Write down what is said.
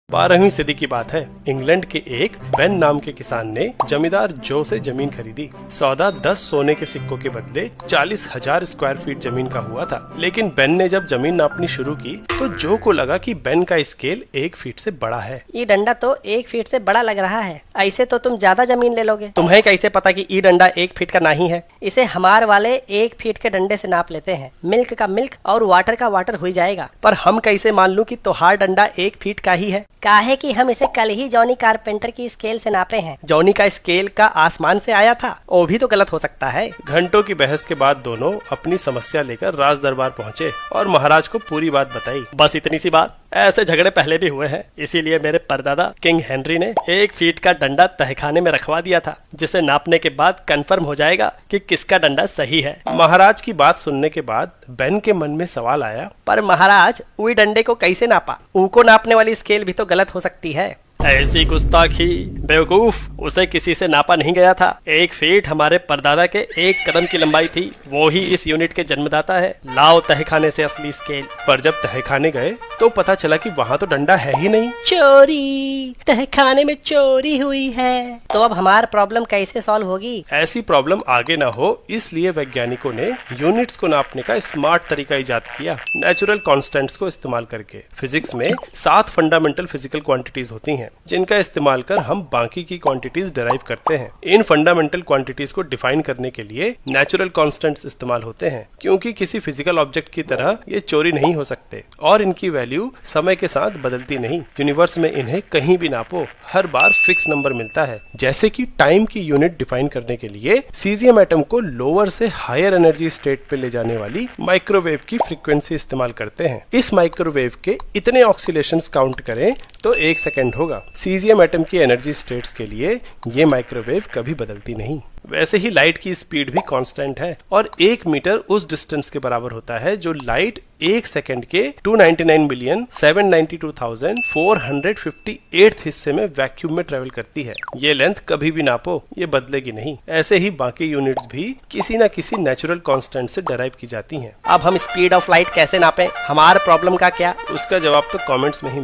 12वीं सदी की बात है। इंग्लैंड के एक बेन नाम के किसान ने जमींदार जो से जमीन खरीदी। सौदा 10 सोने के सिक्कों के बदले 40,000 स्क्वायर फीट जमीन का हुआ था। लेकिन बेन ने जब जमीन नापनी शुरू की तो जो को लगा कि बेन का स्केल 1 फीट से बड़ा है। ये डंडा तो 1 फीट से बड़ा लग रहा है। ऐसे तो तुम ज्यादा जमीन ले लोगे। तुम्हें कैसे पता कि ये डंडा 1 फीट का नहीं है? इसे हमार वाले 1 फीट के डंडे से नाप लेते हैं। मिल्क का मिल्क और वाटर का वाटर हो जाएगा। पर हम कैसे मान लूं कि तोहार डंडा 1 फीट का ही है? काहे कि हम इसे कल ही जॉनी कारपेंटर की स्केल से नापे हैं। जॉनी का स्केल का आसमान से आया था, वो भी तो गलत हो सकता है। घंटों की बहस के बाद दोनों अपनी समस्या लेकर राज दरबार पहुँचे और महाराज को पूरी बात बताई। बस इतनी सी बात। ऐसे झगड़े पहले भी हुए हैं, इसीलिए मेरे परदादा किंग हेनरी ने 1 फीट का डंडा तहखाने में रखवा दिया था, जिसे नापने के बाद कंफर्म हो जाएगा कि किसका डंडा सही है। महाराज की बात सुनने के बाद बेन के मन में सवाल आया, पर महाराज उस डंडे को कैसे नापा? उको नापने वाली स्केल भी तो गलत हो सकती है। ऐसी गुस्ताखी, बेवकूफ, उसे किसी से नापा नहीं गया था। 1 फीट हमारे परदादा के 1 कदम की लंबाई थी। वो ही इस यूनिट के जन्मदाता है। लाओ तहखाने से असली स्केल। पर जब तहखाने गए तो पता चला कि वहाँ तो डंडा है ही नहीं। चोरी, तहखाने में चोरी हुई है। तो अब हमार प्रॉब्लम कैसे सॉल्व होगी? ऐसी प्रॉब्लम आगे ना हो, इसलिए वैज्ञानिकों ने यूनिट्स को नापने का स्मार्ट तरीका इजाद किया, नेचुरल कांस्टेंट्स को इस्तेमाल करके। फिजिक्स में 7 फंडामेंटल फिजिकल क्वांटिटीज होती हैं, जिनका इस्तेमाल कर हम बाकी की क्वांटिटीज डिराइव करते हैं। इन फंडामेंटल क्वांटिटीज को डिफाइन करने के लिए नेचुरल कांस्टेंट्स इस्तेमाल होते हैं, क्योंकि किसी फिजिकल ऑब्जेक्ट की तरह ये चोरी नहीं हो सकते और इनकी वैल्यू समय के साथ बदलती नहीं। यूनिवर्स में इन्हें कहीं भी नापो, हर बार फिक्स नंबर मिलता है। जैसे कि टाइम की यूनिट डिफाइन करने के लिए सीजियम एटम को लोअर से हायर एनर्जी स्टेट पे ले जाने वाली माइक्रोवेव की फ्रीक्वेंसी इस्तेमाल करते हैं। इस माइक्रोवेव के इतने ऑक्सीलेशंस काउंट करें तो 1 सेकेंड होगा। सीजियम एटम की एनर्जी स्टेट्स के लिए ये माइक्रोवेव कभी बदलती नहीं। वैसे ही लाइट की स्पीड भी कांस्टेंट है और 1 मीटर उस डिस्टेंस के बराबर होता है जो लाइट 1 सेकेंड के 299,792,458 हिस्से में वैक्यूम में ट्रेवल करती है। ये लेंथ कभी भी नापो, ये बदलेगी नहीं। ऐसे ही बाकी यूनिट्स भी किसी न किसी नेचुरल कांस्टेंट से डिराइव की जाती हैं। अब हम स्पीड ऑफ लाइट कैसे नापें? हमारे प्रॉब्लम का क्या? उसका जवाब तो कमेंट्स में ही